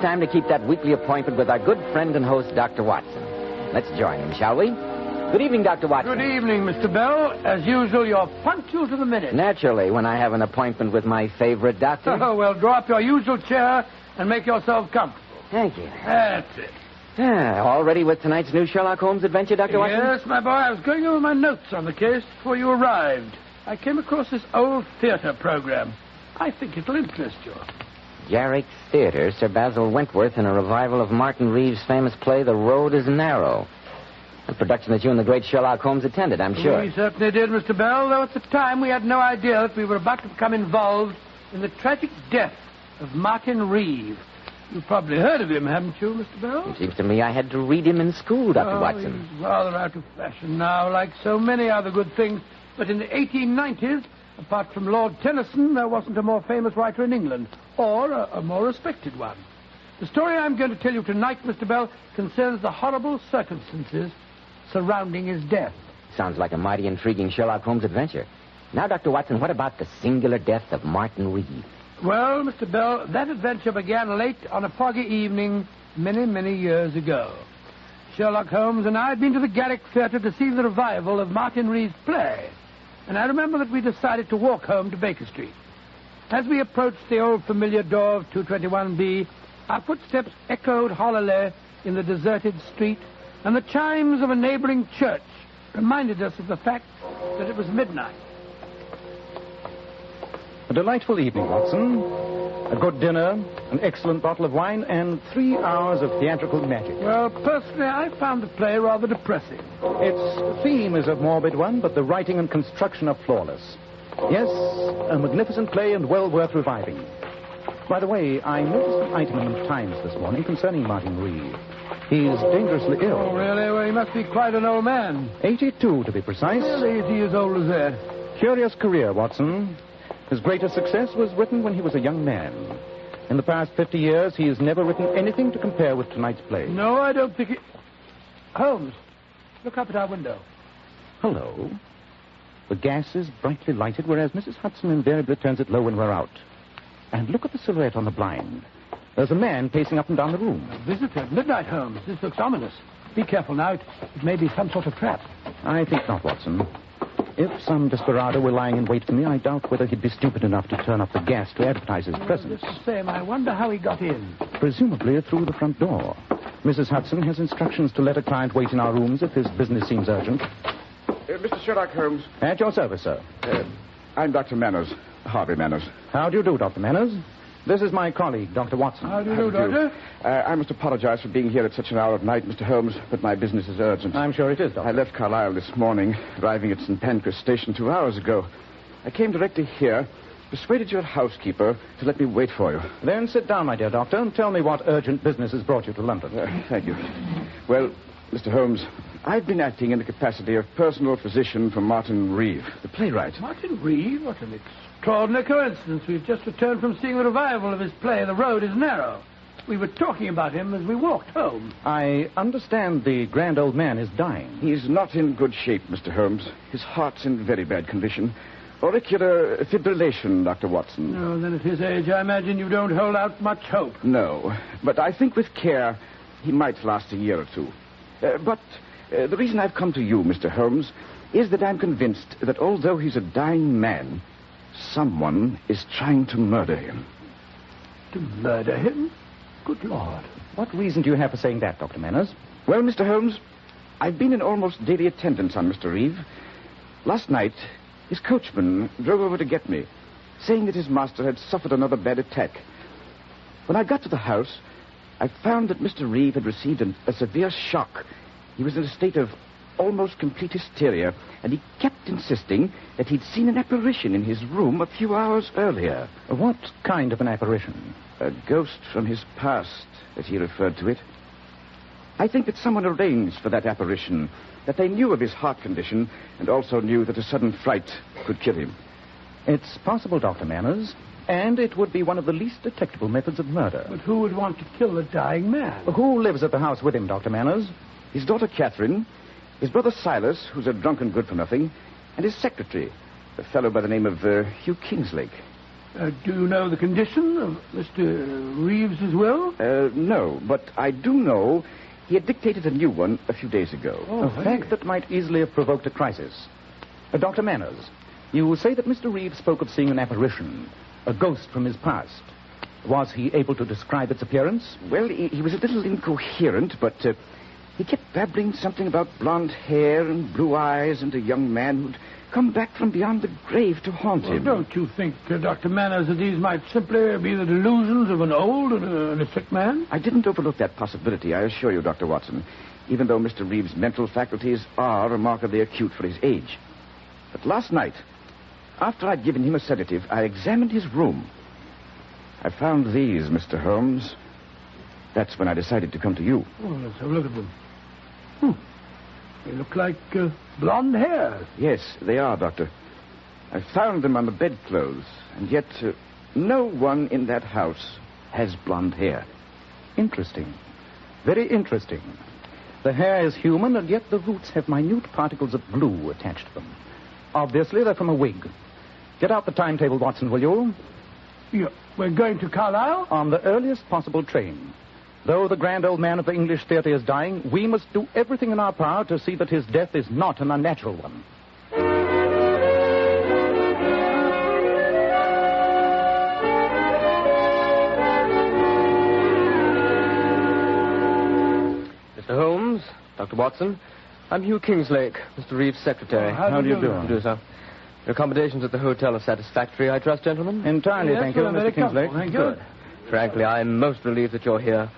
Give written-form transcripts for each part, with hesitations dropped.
time to keep that weekly appointment with our good friend and host, Dr. Watson. Let's join him, shall we? Good evening, Dr. Watson. Good evening, Mr. Bell. As usual, you're punctual to the minute. Naturally, when I have an appointment with my favorite doctor. Oh, well, draw up your usual chair and make yourself comfortable. Thank you. That's it. All ready with tonight's new Sherlock Holmes adventure, Dr. Watson? Yes, my boy. I was going over my notes on the case before you arrived. I came across this old theater program. I think it'll interest you. Garrick's Theater, Sir Basil Wentworth, in a revival of Martin Reeves' famous play, The Road is Narrow. A production that you and the great Sherlock Holmes attended, I'm sure. We certainly did, Mr. Bell, though at the time we had no idea that we were about to become involved in the tragic death of Martin Reeves. You've probably heard of him, haven't you, Mr. Bell? It seems to me I had to read him in school, Dr. Watson. He's rather out of fashion now, like so many other good things. But in the 1890s, apart from Lord Tennyson, there wasn't a more famous writer in England, or a more respected one. The story I'm going to tell you tonight, Mr. Bell, concerns the horrible circumstances surrounding his death. Sounds like a mighty intriguing Sherlock Holmes adventure. Now, Dr. Watson, what about the singular death of Martin Reeves? Well, Mr. Bell, that adventure began late on a foggy evening many, many years ago. Sherlock Holmes and I had been to the Garrick Theater to see the revival of Martin Reeves' play. And I remember that we decided to walk home to Baker Street. As we approached the old familiar door of 221B, our footsteps echoed hollowly in the deserted street, and the chimes of a neighboring church reminded us of the fact that it was midnight. A delightful evening, Watson. A good dinner, an excellent bottle of wine, and 3 hours of theatrical magic. Well, personally, I found the play rather depressing. Its theme is a morbid one, but the writing and construction are flawless. Yes, a magnificent play and well worth reviving. By the way, I noticed an item in the Times this morning concerning Martin Reeves. He's dangerously ill. Oh, really? Well, he must be quite an old man. 82, to be precise. Really? Is he as old as that? Curious career, Watson. His greatest success was written when he was a young man. In the past 50 years, he has never written anything to compare with tonight's play. No, I don't think it... Holmes, look up at our window. Hello. The gas is brightly lighted, whereas Mrs. Hudson invariably turns it low when we're out. And look at the silhouette on the blind. There's a man pacing up and down the room. A visitor at midnight, Holmes. This looks ominous. Be careful now. It may be some sort of trap. I think not, Watson. If some desperado were lying in wait for me, I doubt whether he'd be stupid enough to turn up the gas to advertise his presence. Just the same, I wonder how he got in. Presumably through the front door. Mrs. Hudson has instructions to let a client wait in our rooms if his business seems urgent. Mr. Sherlock Holmes. At your service, sir. I'm Dr. Manners, Harvey Manners. How do you do, Dr. Manners? This is my colleague, Dr. Watson. How do you do, Doctor? I must apologize for being here at such an hour of night, Mr. Holmes, but my business is urgent. I'm sure it is, Doctor. I left Carlisle this morning, arriving at St. Pancras Station 2 hours ago. I came directly here, persuaded your housekeeper to let me wait for you. Then sit down, my dear doctor, and tell me what urgent business has brought you to London. Thank you. Well, Mr. Holmes, I've been acting in the capacity of personal physician for Martin Reeves, the playwright. Martin Reeves? What an extraordinary coincidence. We've just returned from seeing the revival of his play, The Road is Narrow. We were talking about him as we walked home. I understand the grand old man is dying. He's not in good shape, Mr. Holmes. His heart's in very bad condition. Auricular fibrillation, Dr. Watson. Oh, then at his age, I imagine you don't hold out much hope. No, but I think with care, he might last a year or two. But the reason I've come to you, Mr. Holmes, is that I'm convinced that although he's a dying man, someone is trying to murder him. To murder him? Good Lord. What reason do you have for saying that, Dr. Manners? Well, Mr. Holmes, I've been in almost daily attendance on Mr. Reeves. Last night, his coachman drove over to get me, saying that his master had suffered another bad attack. When I got to the house, I found that Mr. Reeves had received a severe shock. He was in a state of almost complete hysteria, and he kept insisting that he'd seen an apparition in his room a few hours earlier. What kind of an apparition? A ghost from his past, as he referred to it. I think that someone arranged for that apparition, that they knew of his heart condition, and also knew that a sudden fright could kill him. It's possible, Dr. Manners, and it would be one of the least detectable methods of murder. But who would want to kill a dying man? Who lives at the house with him, Dr. Manners? His daughter Catherine, his brother Silas, who's a drunken good-for-nothing, and his secretary, a fellow by the name of Hugh Kingslake. Do you know the condition of Mr. Reeves's will? No, but I do know he had dictated a new one a few days ago. A fact that might easily have provoked a crisis. Dr. Manners, you say that Mr. Reeves spoke of seeing an apparition, a ghost from his past. Was he able to describe its appearance? Well, he was a little incoherent, but he kept babbling something about blonde hair and blue eyes and a young man who'd come back from beyond the grave to haunt him. Don't you think, Dr. Manners, that these might simply be the delusions of an old and a sick man? I didn't overlook that possibility, I assure you, Dr. Watson, even though Mr. Reeves' mental faculties are remarkably acute for his age. But last night, after I'd given him a sedative, I examined his room. I found these, Mr. Holmes. That's when I decided to come to you. Oh, let's have a look at them. They look like blonde hairs. Yes, they are, Doctor. I found them on the bedclothes, and yet no one in that house has blonde hair. Interesting. Very interesting. The hair is human, and yet the roots have minute particles of glue attached to them. Obviously, they're from a wig. Get out the timetable, Watson, will you? Yeah, we're going to Carlisle? On the earliest possible train. Though the grand old man of the English theater is dying, we must do everything in our power to see that his death is not an unnatural one. Mr. Holmes, Dr. Watson, I'm Hugh Kingslake, Mr. Reeves' secretary. How do you do? How do you do, sir? Your accommodations at the hotel are satisfactory, I trust, gentlemen? Entirely, Yes, thank you, well, Mr. very Kingslake. comfortable, thank you. Good. Frankly, I'm most relieved that you're here.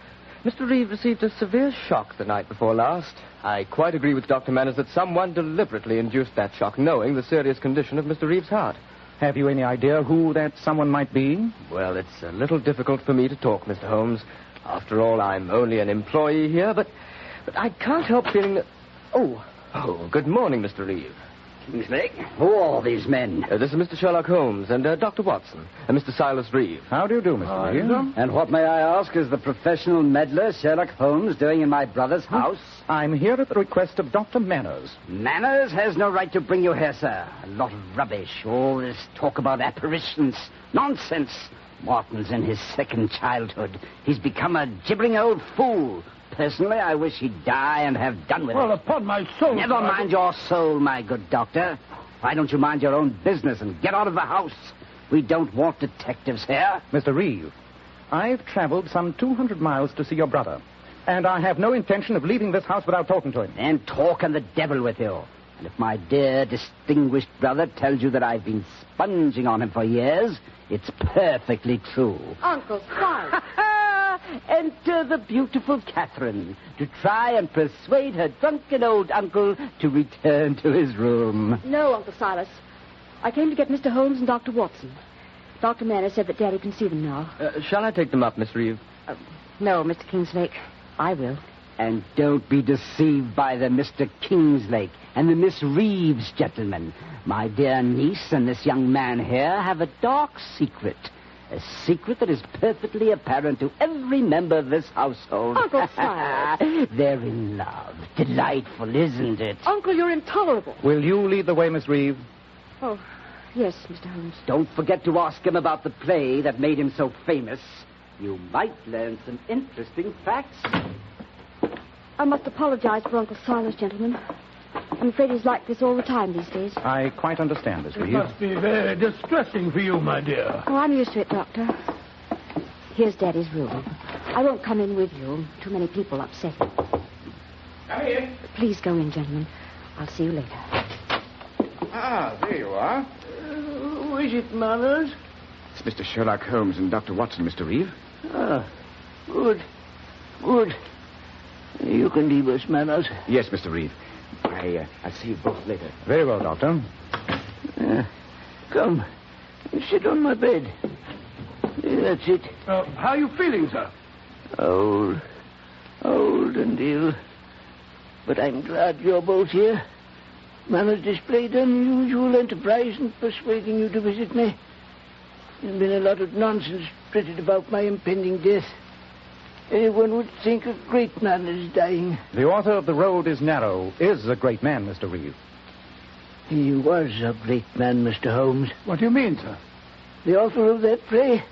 Mr. Reeves received a severe shock the night before last. I quite agree with Dr. Manners that someone deliberately induced that shock, knowing the serious condition of Mr. Reeves' heart. Have you any idea who that someone might be? Well, it's a little difficult for me to talk, Mr. Holmes. After all, I'm only an employee here, but I can't help feeling that... Oh, good morning, Mr. Reeves. Kingslake, who are all these men? This is Mr. Sherlock Holmes and Dr. Watson and Mr. Silas Reeve. How do you do, Mr. Reeves? And what, may I ask, is the professional meddler Sherlock Holmes doing in my brother's house? I'm here at the request of Dr. Manners. Manners has no right to bring you here, sir. A lot of rubbish. All this talk about apparitions. Nonsense. Martin's in his second childhood. He's become a gibbering old fool. Personally, I wish he'd die and have done with Well, it. upon my soul... Never mind your soul, my good doctor. Why don't you mind your own business and get out of the house? We don't want detectives here. Mr. Reeve, I've traveled some 200 miles to see your brother, and I have no intention of leaving this house without talking to him. Then talk and the devil with you. And if my dear, distinguished brother tells you that I've been sponging on him for years, it's perfectly true. Uncle, Silas. Enter the beautiful Catherine to try and persuade her drunken old uncle to return to his room. No, Uncle Silas. I came to get Mr. Holmes and Dr. Watson. Dr. Manners said that Daddy can see them now. Shall I take them up, Miss Reeve? No, Mr. Kingslake. I will. And don't be deceived by the Mr. Kingslake and the Miss Reeves gentlemen. My dear niece and this young man here have a dark secret. A secret that is perfectly apparent to every member of this household. Uncle Silas. They're in love. Delightful, isn't it? Uncle, you're intolerable. Will you lead the way, Miss Reeve? Oh, yes, Mr. Holmes. Don't forget to ask him about the play that made him so famous. You might learn some interesting facts. I must apologize for Uncle Silas, gentlemen. I'm afraid he's like this all the time these days. I quite understand, Miss It Reeve. must be very distressing for you, my dear. Oh, I'm used to it, Doctor. Here's Daddy's room. I won't come in with you. Too many people upset him. Come in. Please go in, gentlemen. I'll see you later. Ah, there you are. Who is it, Manners? It's Mr. Sherlock Holmes and Dr. Watson, Mr. Reeve. Ah, good. Good. You can leave us, Manners. Yes, Mr. Reeve. I'll see you both later. Very well, Doctor. Come. Sit on my bed. That's it. How are you feeling, sir? Old. Old and ill. But I'm glad you're both here. Manners displayed unusual enterprise in persuading you to visit me. There's been a lot of nonsense printed about my impending death. Anyone would think a great man is dying. The author of The Road is Narrow is a great man, Mr. Reeve. He was a great man, Mr. Holmes. What do you mean, sir? the author of that play,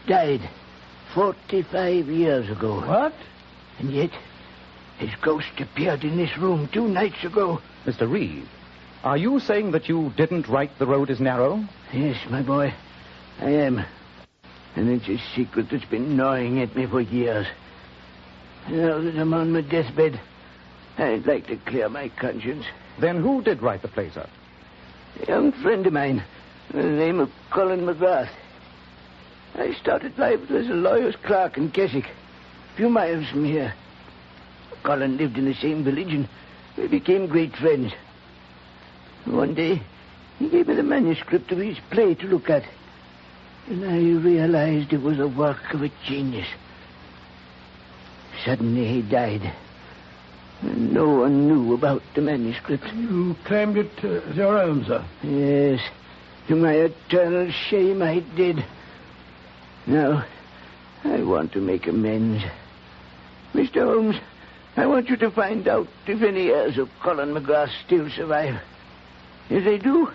died 45 years ago. What? And yet, his ghost appeared in this room 2 nights ago. Mr. Reeve, are you saying that you didn't write The Road is Narrow? Yes, my boy, I am. And it's a secret that's been gnawing at me for years. Now that I'm on my deathbed, I'd like to clear my conscience. Then who did write the play, sir? A young friend of mine, by the name of Colin McGrath. I started life as a lawyer's clerk in Keswick, a few miles from here. Colin lived in the same village, and we became great friends. One day, he gave me the manuscript of his play to look at, and I realized it was a work of a genius. Suddenly, he died, and no one knew about the manuscript. You claimed it as your own, sir? Yes. To my eternal shame, I did. Now, I want to make amends. Mr. Holmes, I want you to find out if any heirs of Colin McGrath still survive. If they do,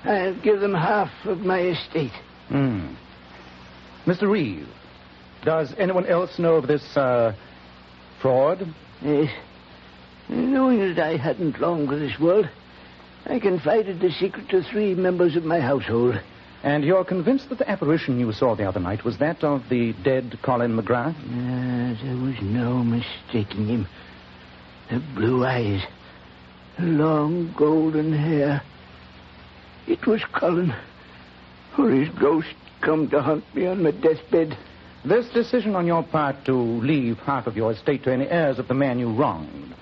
I'll give them half of my estate. Mr. Reeve, does anyone else know of this, fraud? Yes. Knowing that I hadn't long for this world, I confided the secret to 3 members of my household. And you're convinced that the apparition you saw the other night was that of the dead Colin McGrath? There was no mistaking him. The blue eyes, the long golden hair. It was Colin, or his ghost come to haunt me on my deathbed. This decision on your part to leave half of your estate to any heirs of the man you wronged,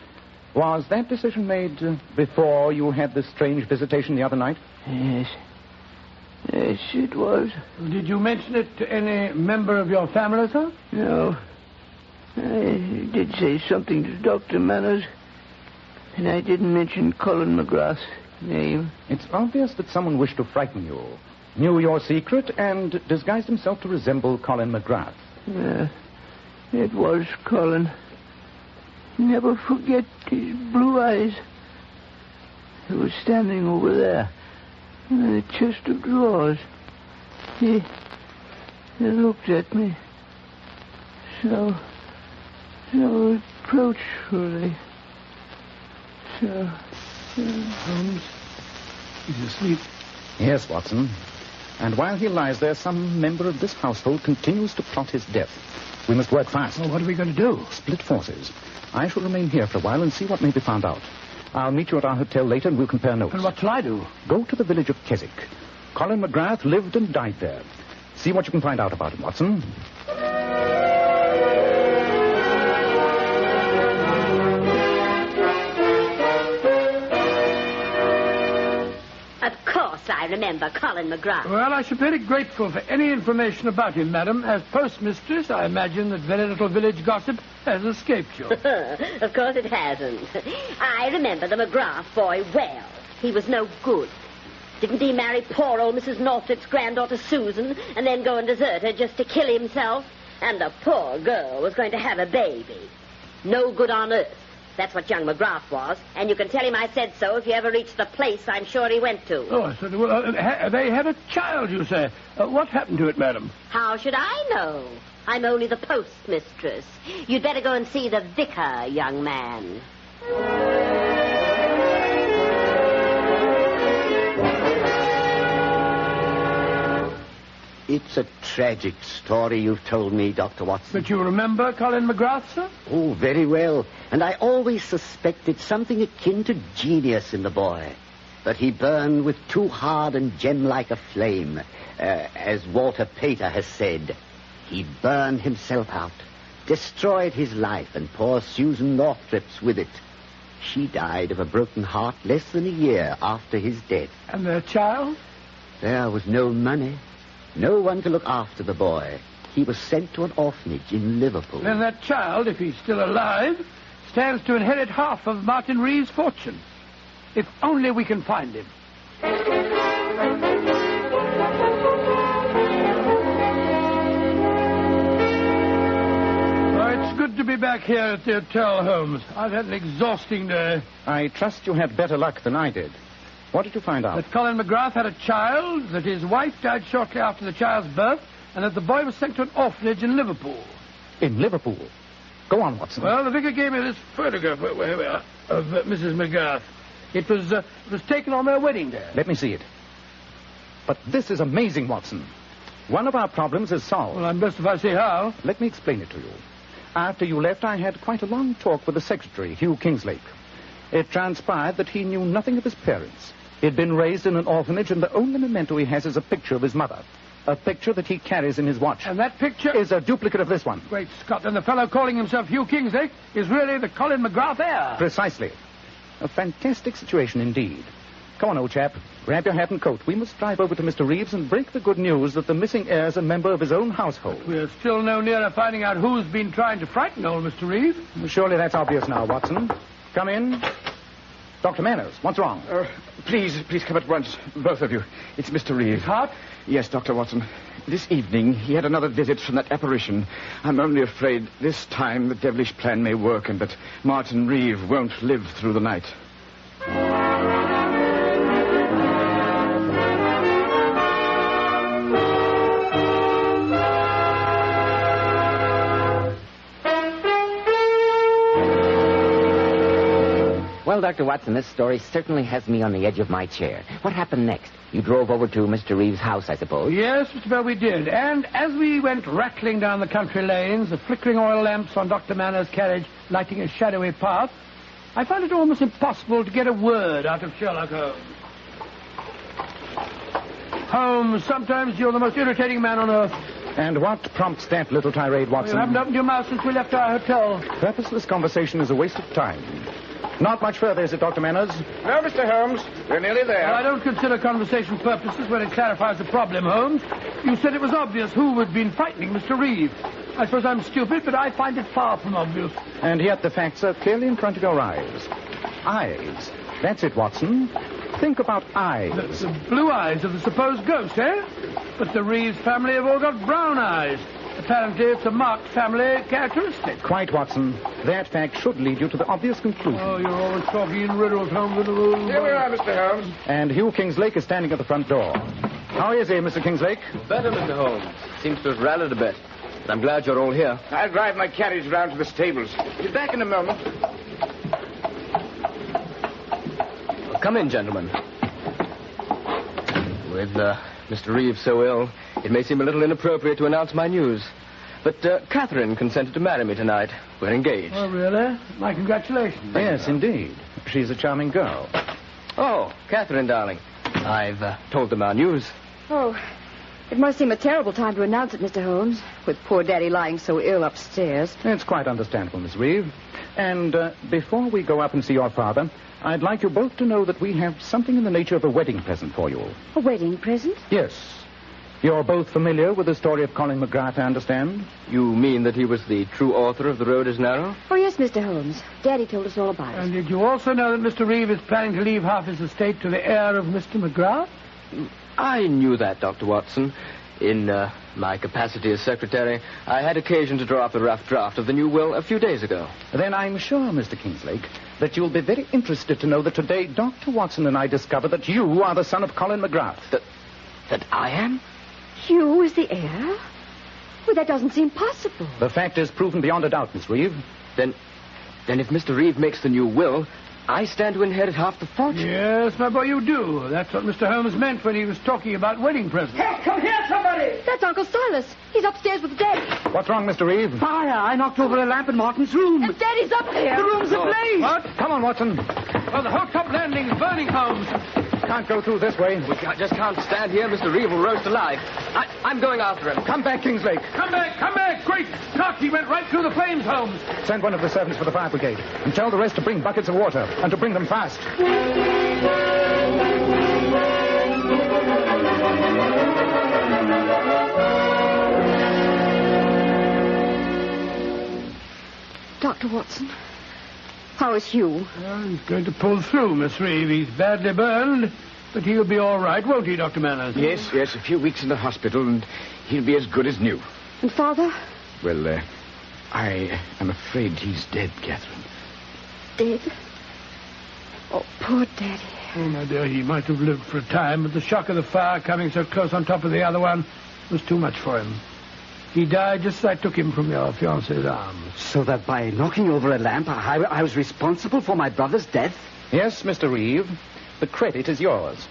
was that decision made before you had this strange visitation the other night? Yes. Yes, it was. Did you mention it to any member of your family, sir? No. I did say something to Dr. Manners, and I didn't mention Colin McGrath's name. It's obvious that someone wished to frighten you, knew your secret, and disguised himself to resemble Colin McGrath. It was Colin. Never forget his blue eyes. He was standing over there in the chest of drawers. He looked at me so reproachfully. Holmes, he's asleep. Yes, Watson. And while he lies there, some member of this household continues to plot his death. We must work fast. Well, what are we going to do? Split forces. I shall remain here for a while and see what may be found out. I'll meet you at our hotel later and we'll compare notes. And what shall I do? Go to the village of Keswick. Colin McGrath lived and died there. See what you can find out about him, Watson. Of course I remember Colin McGrath. Well, I should be very grateful for any information about him, madam. As postmistress, I imagine that very little village gossip has escaped you. Of course it hasn't. I remember the McGrath boy well. He was no good. Didn't he marry poor old Mrs. Northrop's granddaughter Susan and then go and desert her just to kill himself? And the poor girl was going to have a baby. No good on earth. That's what young McGrath was. And you can tell him I said so if you ever reach the place I'm sure he went to. Oh, I said, well, they had a child, you say. What happened to it, madam? How should I know? I'm only the postmistress. You'd better go and see the vicar, young man. It's a tragic story you've told me, Dr. Watson. But you remember Colin McGrath, sir? Oh, very well. And I always suspected something akin to genius in the boy. But he burned with too hard and gem-like a flame. As Walter Pater has said, he burned himself out, destroyed his life, and poor Susan Northrop's with it. She died of a broken heart less than a year after his death. And their child? There was no money. No one to look after the boy. He was sent to an orphanage in Liverpool. Then that child, if he's still alive, stands to inherit half of Martin Reeve's fortune. If only we can find him. Oh, it's good to be back here at the hotel, Holmes. I've had an exhausting day. I trust you had better luck than I did. What did you find out? That Colin McGrath had a child, that his wife died shortly after the child's birth, and that the boy was sent to an orphanage in Liverpool. In Liverpool? Go on, Watson. Well, the vicar gave me this photograph of Mrs. McGrath. It was taken on their wedding day. Let me see it. But this is amazing, Watson. One of our problems is solved. Well, I'm best if I say how. Let me explain it to you. After you left, I had quite a long talk with the secretary, Hugh Kingslake. It transpired that he knew nothing of his parents. He'd been raised in an orphanage, and the only memento he has is a picture of his mother. A picture that he carries in his watch. And that picture is a duplicate of this one. Great Scott, and the fellow calling himself Hugh Kingslake is really the Colin McGrath heir. Precisely. A fantastic situation indeed. Come on, old chap. Grab your hat and coat. We must drive over to Mr. Reeves and break the good news that the missing heir is a member of his own household. We're still no nearer finding out who's been trying to frighten old Mr. Reeves. Surely that's obvious now, Watson. Come in. Dr. Manners, what's wrong? Please come at once, both of you. It's Mr. Reeve. His heart? Yes, Dr. Watson. This evening, he had another visit from that apparition. I'm only afraid this time the devilish plan may work and that Martin Reeve won't live through the night. Well, Dr. Watson, this story certainly has me on the edge of my chair. What happened next? You drove over to Mr. Reeves' house, I suppose? Yes, Mr. Bell, we did. And as we went rattling down the country lanes, the flickering oil lamps on Dr. Manners' carriage lighting a shadowy path, I found it almost impossible to get a word out of Sherlock Holmes. Holmes, sometimes you're the most irritating man on earth. And what prompts that little tirade, Watson? You haven't opened your mouth since we left our hotel. Purposeless conversation is a waste of time. Not much further, is it, Dr. Manners? No, Mr. Holmes. We're nearly there. Well, I don't consider conversation purposeless when it clarifies the problem, Holmes. You said it was obvious who had been frightening Mr. Reeve. I suppose I'm stupid, but I find it far from obvious. And yet the facts are clearly in front of your eyes. Eyes. That's it, Watson. Think about eyes. The blue eyes of the supposed ghost, eh? But the Reeves family have all got brown eyes. Apparently, it's a marked family characteristic. Quite, Watson. That fact should lead you to the obvious conclusion. Oh, you're always talking in riddles, Holmes. Here we are, Mr. Holmes. And Hugh Kingslake is standing at the front door. How is he, Mr. Kingslake? Better, Mr. Holmes. Seems to have rallied a bit. But I'm glad you're all here. I'll drive my carriage round to the stables. Be back in a moment. Well, come in, gentlemen. With Mr. Reeves so ill, it may seem a little inappropriate to announce my news. But Catherine consented to marry me tonight. We're engaged. Oh, really? My congratulations. Yes, indeed. She's a charming girl. Oh, Catherine, darling. I've told them our news. Oh, it must seem a terrible time to announce it, Mr. Holmes, with poor Daddy lying so ill upstairs. It's quite understandable, Miss Reeve. And before we go up and see your father, I'd like you both to know that we have something in the nature of a wedding present for you. A wedding present? Yes. You're both familiar with the story of Colin McGrath, I understand? You mean that he was the true author of The Road is Narrow? Oh, yes, Mr. Holmes. Daddy told us all about it. And did you also know that Mr. Reeve is planning to leave half his estate to the heir of Mr. McGrath? I knew that, Dr. Watson. In my capacity as secretary, I had occasion to draw up a rough draft of the new will a few days ago. Then I'm sure, Mr. Kingslake, that you'll be very interested to know that today Dr. Watson and I discovered that you are the son of Colin McGrath. That I am? Hugh is the heir? Well, that doesn't seem possible. The fact is proven beyond a doubt, Miss Reeve. Then if Mr. Reeve makes the new will, I stand to inherit half the fortune. Yes, my boy, you do. That's what Mr. Holmes meant when he was talking about wedding presents. Hey, come here, somebody! That's Uncle Silas. He's upstairs with Daddy. What's wrong, Mr. Reeve? Fire! I knocked over a lamp in Martin's room. And Daddy's up there. The room's ablaze. What? Come on, Watson. Well, the whole top landing is burning, Holmes. Can't go through this way. We just can't stand here. Mr. Reeve will roast alive. I'm going after him. Come back, Kingslake. Come back! Great Scott, he went right through the flames, Holmes. Send one of the servants for the fire brigade. And tell the rest to bring buckets of water. And to bring them fast. Dr. Watson, how is Hugh? Well, he's going to pull through, Miss Reeve. He's badly burned, but he'll be all right, won't he, Dr. Manners? Yes, a few weeks in the hospital, and he'll be as good as new. And Father? Well, I am afraid he's dead, Catherine. Dead? Oh, poor Daddy. Oh, my dear, he might have lived for a time, but the shock of the fire coming so close on top of the other one was too much for him. He died just as I took him from your fiancée's arms. So that by knocking over a lamp, I was responsible for my brother's death? Yes, Mr. Reeve. The credit is yours.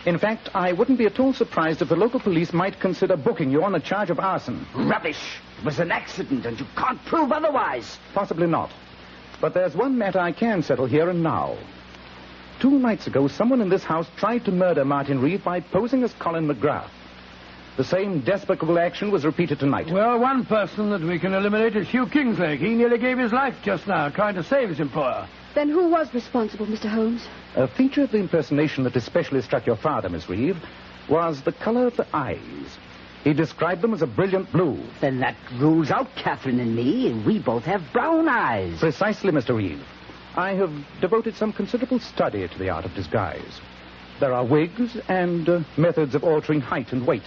In fact, I wouldn't be at all surprised if the local police might consider booking you on a charge of arson. Rubbish. It was an accident, and you can't prove otherwise. Possibly not. But there's one matter I can settle here and now. 2 nights ago, someone in this house tried to murder Martin Reeve by posing as Colin McGrath. The same despicable action was repeated tonight. Well, one person that we can eliminate is Hugh Kingslake. He nearly gave his life just now, trying to save his employer. Then who was responsible, Mr. Holmes? A feature of the impersonation that especially struck your father, Miss Reeve, was the color of the eyes. He described them as a brilliant blue. Then that rules out Catherine and me. We both have brown eyes. Precisely, Mr. Reeve. I have devoted some considerable study to the art of disguise. There are wigs and methods of altering height and weight.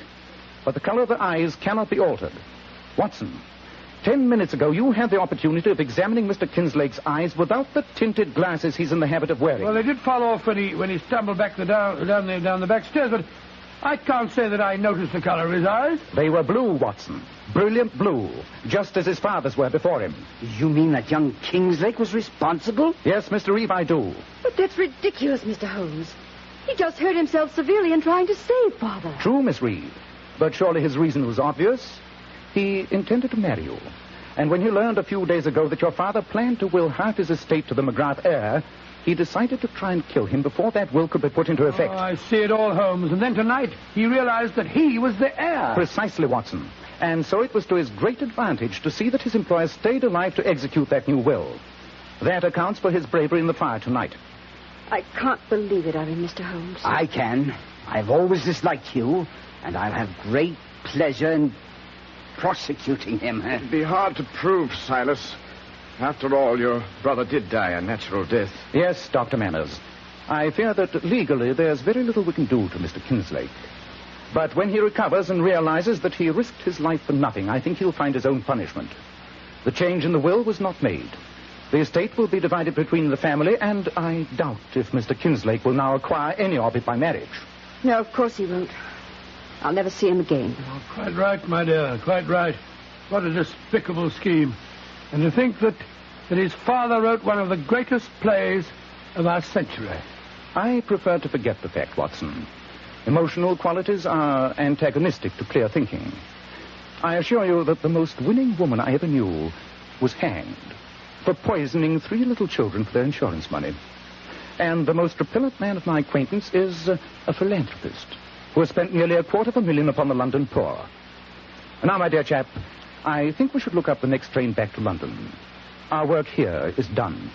But the color of the eyes cannot be altered. Watson, 10 minutes ago, you had the opportunity of examining Mr. Kinslake's eyes without the tinted glasses he's in the habit of wearing. Well, they did fall off when he stumbled back down the back stairs, but I can't say that I noticed the color of his eyes. They were blue, Watson. Brilliant blue, just as his father's were before him. You mean that young Kingslake was responsible? Yes, Mr. Reeve, I do. But that's ridiculous, Mr. Holmes. He just hurt himself severely in trying to save Father. True, Miss Reeve. But surely his reason was obvious. He intended to marry you. And when he learned a few days ago that your father planned to will half his estate to the McGrath heir, he decided to try and kill him before that will could be put into effect. Oh, I see it all, Holmes. And then tonight, he realized that he was the heir. Precisely, Watson. And so it was to his great advantage to see that his employer stayed alive to execute that new will. That accounts for his bravery in the fire tonight. I can't believe it of him, Mr. Holmes. I can. I've always disliked you, and I'll have great pleasure in prosecuting him. It'd be hard to prove, Silas. After all, your brother did die a natural death. Yes, Dr. Manners. I fear that legally there's very little we can do to Mr. Kinslake. But when he recovers and realizes that he risked his life for nothing, I think he'll find his own punishment. The change in the will was not made. The estate will be divided between the family, and I doubt if Mr. Kinslake will now acquire any of it by marriage. No, of course he won't. I'll never see him again. Oh, quite right, my dear, quite right. What a despicable scheme. And to think that his father wrote one of the greatest plays of our century. I prefer to forget the fact, Watson. Emotional qualities are antagonistic to clear thinking. I assure you that the most winning woman I ever knew was hanged for poisoning 3 little children for their insurance money. And the most repellent man of my acquaintance is a philanthropist who has spent nearly $250,000 upon the London poor. Now, my dear chap, I think we should look up the next train back to London. Our work here is done.